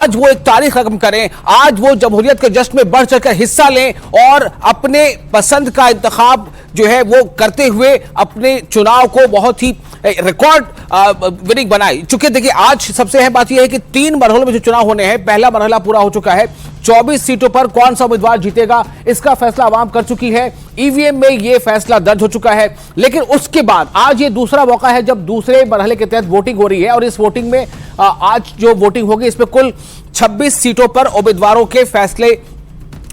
आज वो एक तारीख रकम करें, आज वो जमहूरियत के जश्न में बढ़ चढ़कर हिस्सा लें और अपने पसंद का इंतखाब जो है वो करते हुए अपने चुनाव को बहुत ही रिकॉर्ड विनिंग बनाए। चूंकि देखिए आज सबसे अहम बात यह है कि 3 मरहलों में जो चुनाव होने हैं, पहला मरहला पूरा हो चुका है। 24 सीटों पर कौन सा उम्मीदवार जीतेगा इसका फैसला आवाम कर चुकी है। ईवीएम में यह फैसला दर्ज हो चुका है, लेकिन उसके बाद आज ये दूसरा मौका है जब दूसरे मरहले के तहत वोटिंग हो रही है और इस वोटिंग में आज जो वोटिंग होगी इसमें कुल 26 सीटों पर उम्मीदवारों के फैसले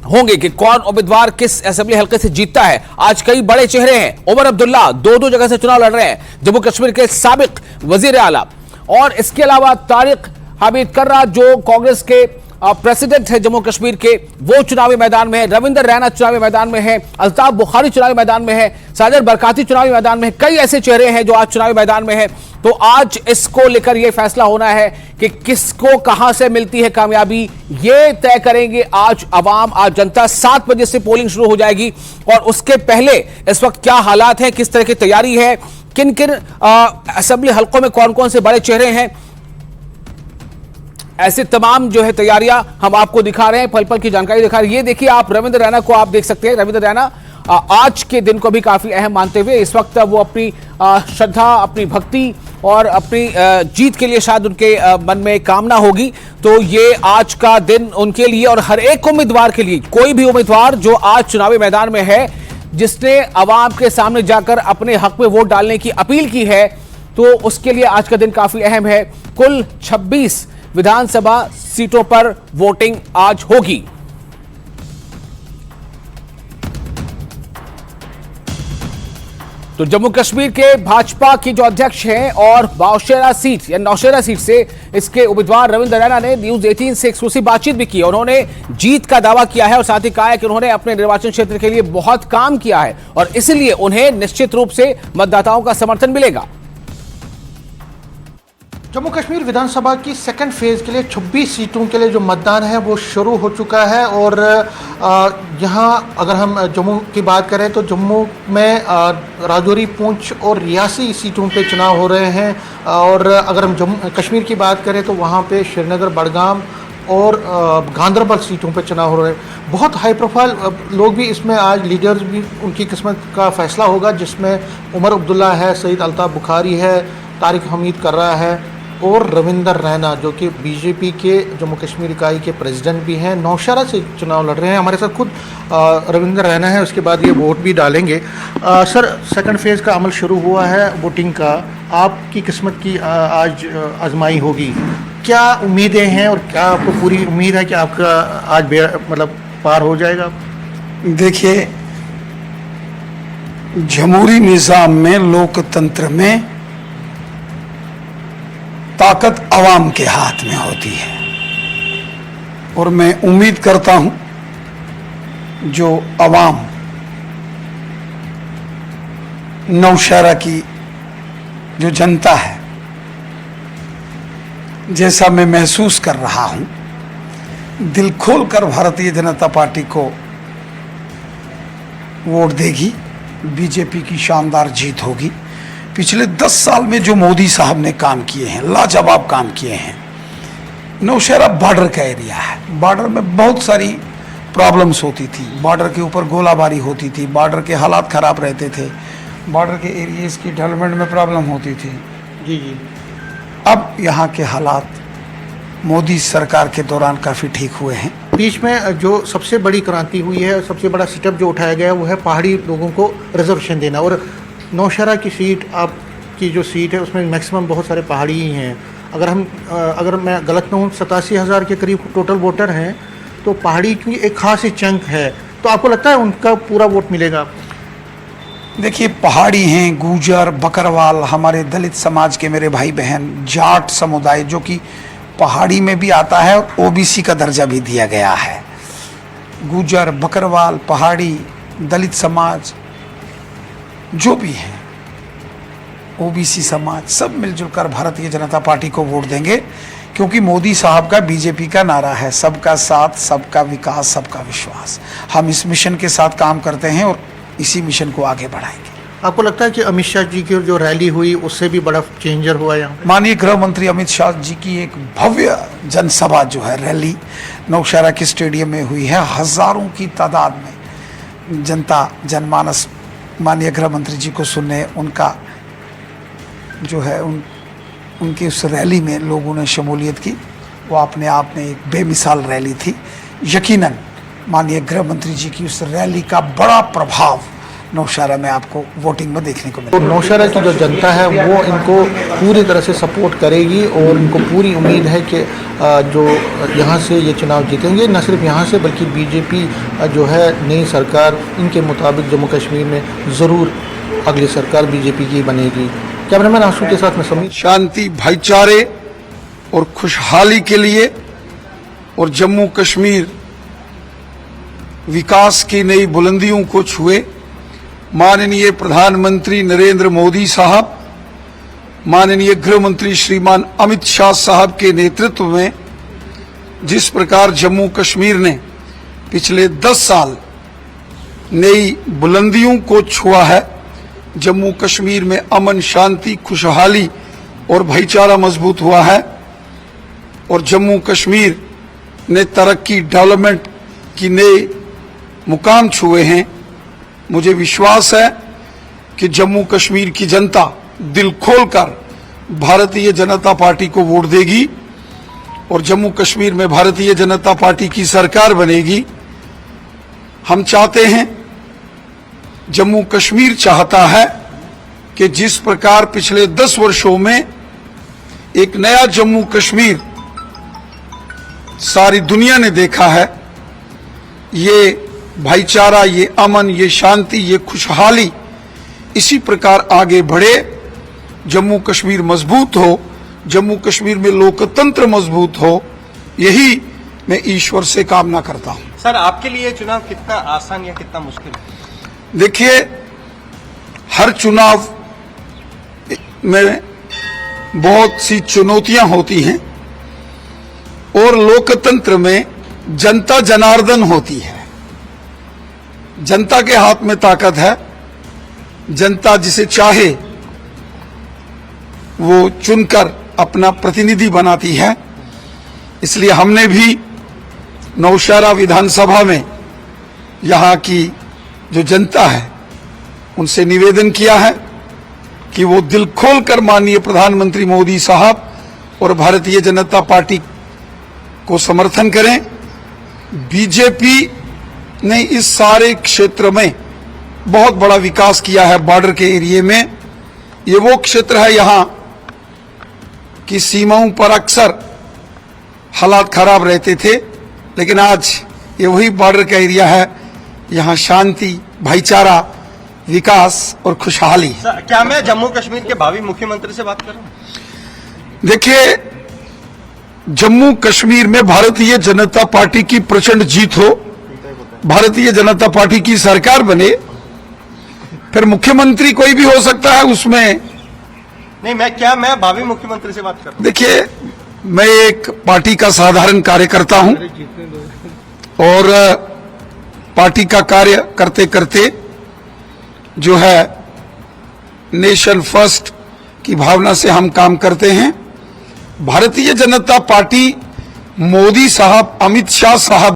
होंगे कि कौन उम्मीदवार किस असेंबली हल्के से जीतता है। आज कई बड़े चेहरे हैं। उमर अब्दुल्ला दो जगह से चुनाव लड़ रहे हैं, जम्मू कश्मीर के साबिक वजीर आला, और इसके अलावा तारिक हमीद कर्रा जो कांग्रेस के प्रेसिडेंट है जम्मू कश्मीर के, वो चुनावी मैदान में है। रविंदर रैना चुनावी मैदान में है, अल्ताफ बुखारी चुनावी मैदान में है, साजिद बरकाती चुनावी मैदान में है। कई ऐसे चेहरे हैं जो आज चुनावी मैदान में है। तो आज इसको लेकर यह फैसला होना है कि किसको कहां से मिलती है कामयाबी, ये तय करेंगे आज अवाम, आज जनता। 7 बजे से पोलिंग शुरू हो जाएगी और उसके पहले इस वक्त क्या हालात हैं, किस तरह की तैयारी है, किन किन असेंबली हल्कों में कौन कौन से बड़े चेहरे हैं, ऐसे तमाम जो है तैयारियां हम आपको दिखा रहे हैं, पल पल की जानकारी दिखा रहे हैं। ये देखिए आप रविंद्र रैना को आप देख सकते हैं। रविंद्र रैना आज के दिन को भी काफी अहम मानते हुए इस वक्त वो अपनी श्रद्धा, अपनी भक्ति और अपनी जीत के लिए शायद उनके मन में कामना होगी। तो ये आज का दिन उनके लिए और हर एक उम्मीदवार के लिए, कोई भी उम्मीदवार जो आज चुनावी मैदान में है, जिसने अवाम के सामने जाकर अपने हक में वोट डालने की अपील की है, तो उसके लिए आज का दिन काफी अहम है। कुल 26 विधानसभा सीटों पर वोटिंग आज होगी। तो जम्मू कश्मीर के भाजपा के जो अध्यक्ष हैं और नौशेरा सीट या नौशेरा सीट से इसके उम्मीदवार रविंद्र रैना ने न्यूज 18 से एक्सक्लूसिव बातचीत भी की। उन्होंने जीत का दावा किया है और साथ ही कहा है कि उन्होंने अपने निर्वाचन क्षेत्र के लिए बहुत काम किया है और इसलिए उन्हें निश्चित रूप से मतदाताओं का समर्थन मिलेगा। जम्मू कश्मीर विधानसभा की सेकंड फेज़ के लिए 26 सीटों के लिए जो मतदान है वो शुरू हो चुका है और यहाँ अगर हम जम्मू की बात करें तो जम्मू में राजौरी, पुंछ और रियासी सीटों पे चुनाव हो रहे हैं और अगर हम जम्मू कश्मीर की बात करें तो वहाँ पे श्रीनगर, बडगाम और गांदरबल सीटों पे चुनाव हो रहे हैं। बहुत हाई प्रोफाइल लोग भी इसमें आज लीडर्स भी उनकी किस्मत का फैसला होगा, जिसमें उमर अब्दुल्ला है, सईद अल्ताफ बुखारी है, तारिक हमीद कर्रा है और रविंदर रैना जो कि बीजेपी के जम्मू कश्मीर इकाई के प्रेसिडेंट भी हैं, नौशेरा से चुनाव लड़ रहे हैं। हमारे साथ खुद रविंदर रैना है, उसके बाद ये वोट भी डालेंगे। सर, सेकंड फेज़ का अमल शुरू हुआ है वोटिंग का, आपकी किस्मत की आज आजमाई होगी। क्या उम्मीदें हैं और क्या आपको पूरी उम्मीद है कि आपका आज मतलब पार हो जाएगा? देखिए, जमहूरी निज़ाम में, लोकतंत्र में ताकत अवाम के हाथ में होती है और मैं उम्मीद करता हूं जो अवाम नौशेरा की जो जनता है, जैसा मैं महसूस कर रहा हूं, दिल खोलकर भारतीय जनता पार्टी को वोट देगी। बीजेपी की शानदार जीत होगी। पिछले 10 साल में जो मोदी साहब ने काम किए हैं, लाजवाब काम किए हैं। नौशेरा बॉर्डर का एरिया है, बॉर्डर में बहुत सारी प्रॉब्लम्स होती थी, बॉर्डर के ऊपर गोलाबारी होती थी, बॉर्डर के हालात ख़राब रहते थे, बॉर्डर के एरियाज़ की डेवलपमेंट में प्रॉब्लम होती थी। जी। अब यहाँ के हालात मोदी सरकार के दौरान काफ़ी ठीक हुए हैं। बीच में जो सबसे बड़ी क्रांति हुई है, सबसे बड़ा स्टेप जो उठाया गया है वो है पहाड़ी लोगों को रिजर्वेशन देना। और नौशेरा की सीट, आपकी जो सीट है उसमें मैक्सिमम बहुत सारे पहाड़ी ही हैं। अगर मैं गलत ना हूँ 87,000 के करीब टोटल वोटर हैं, तो पहाड़ी की एक खास ही चंक है। तो आपको लगता है उनका पूरा वोट मिलेगा? देखिए, पहाड़ी हैं, गुजर, बकरवाल, हमारे दलित समाज के मेरे भाई बहन, जाट समुदाय जो कि पहाड़ी में भी आता है और ओबीसी का दर्जा भी दिया गया है। गुजर, बकरवाल, पहाड़ी, दलित समाज जो भी हैं, ओबीसी समाज, सब मिलजुल कर भारतीय जनता पार्टी को वोट देंगे, क्योंकि मोदी साहब का, बीजेपी का नारा है सबका साथ, सबका विकास, सबका विश्वास। हम इस मिशन के साथ काम करते हैं और इसी मिशन को आगे बढ़ाएंगे। आपको लगता है कि अमित शाह जी की जो रैली हुई उससे भी बड़ा चेंजर हुआ यहाँ? माननीय गृह मंत्री अमित शाह जी की एक भव्य जनसभा जो है रैली नौशहरा के स्टेडियम में हुई है। हजारों की तादाद में जनता जनमानस माननीय गृह मंत्री जी को सुनने उनका जो है उनकी उस रैली में लोगों ने शमूलियत की। वो अपने आप में एक बेमिसाल रैली थी। यकीनन माननीय गृह मंत्री जी की उस रैली का बड़ा प्रभाव नौशहरा में आपको वोटिंग में देखने को तो मिलेगा। नौशहरा की जो जनता है वो इनको पूरी तरह से सपोर्ट करेगी और उनको पूरी उम्मीद है कि जो यहाँ से ये चुनाव जीतेंगे। न सिर्फ यहाँ से बल्कि बीजेपी जो है नई सरकार इनके मुताबिक जम्मू कश्मीर में ज़रूर अगली सरकार बीजेपी की बनेगी। कैमरामैन आंसू के साथ में समीर। शांति, भाईचारे और खुशहाली के लिए और जम्मू कश्मीर विकास की नई बुलंदियों को छुए माननीय प्रधानमंत्री नरेंद्र मोदी साहब, माननीय गृह मंत्री श्रीमान अमित शाह साहब के नेतृत्व में जिस प्रकार जम्मू कश्मीर ने पिछले 10 साल नई बुलंदियों को छुआ है, जम्मू कश्मीर में अमन, शांति, खुशहाली और भाईचारा मजबूत हुआ है और जम्मू कश्मीर ने तरक्की, डेवलपमेंट की नए मुकाम छुए हैं। मुझे विश्वास है कि जम्मू कश्मीर की जनता दिल खोलकर भारतीय जनता पार्टी को वोट देगी और जम्मू कश्मीर में भारतीय जनता पार्टी की सरकार बनेगी। हम चाहते हैं, जम्मू कश्मीर चाहता है कि जिस प्रकार पिछले 10 वर्षों में एक नया जम्मू कश्मीर सारी दुनिया ने देखा है, ये भाईचारा, ये अमन, ये शांति, ये खुशहाली इसी प्रकार आगे बढ़े, जम्मू कश्मीर मजबूत हो, जम्मू कश्मीर में लोकतंत्र मजबूत हो, यही मैं ईश्वर से कामना करता हूं। सर, आपके लिए चुनाव कितना आसान या कितना मुश्किल है? देखिए, हर चुनाव में बहुत सी चुनौतियां होती हैं और लोकतंत्र में जनता जनार्दन होती है। जनता के हाथ में ताकत है। जनता जिसे चाहे वो चुनकर अपना प्रतिनिधि बनाती है। इसलिए हमने भी नौशहरा विधानसभा में यहाँ की जो जनता है उनसे निवेदन किया है कि वो दिल खोलकर माननीय प्रधानमंत्री मोदी साहब और भारतीय जनता पार्टी को समर्थन करें। बीजेपी ने इस सारे क्षेत्र में बहुत बड़ा विकास किया है। बॉर्डर के एरिया में ये वो क्षेत्र है यहाँ की सीमाओं पर अक्सर हालात खराब रहते थे, लेकिन आज ये वही बॉर्डर का एरिया है। यहाँ शांति, भाईचारा, विकास और खुशहाली। क्या मैं जम्मू कश्मीर के भावी मुख्यमंत्री से बात कर रहा हूँ? देखिए, जम्मू कश्मीर में भारतीय जनता पार्टी की प्रचंड जीत हो, भारतीय जनता पार्टी की सरकार बने, फिर मुख्यमंत्री कोई भी हो सकता है उसमें। नहीं, मैं भावी मुख्यमंत्री से बात कर रहा हूँ। देखिए, मैं एक पार्टी का साधारण कार्यकर्ता हूं और पार्टी का कार्य करते करते जो है नेशन फर्स्ट की भावना से हम काम करते हैं। भारतीय जनता पार्टी मोदी साहब, अमित शाह साहब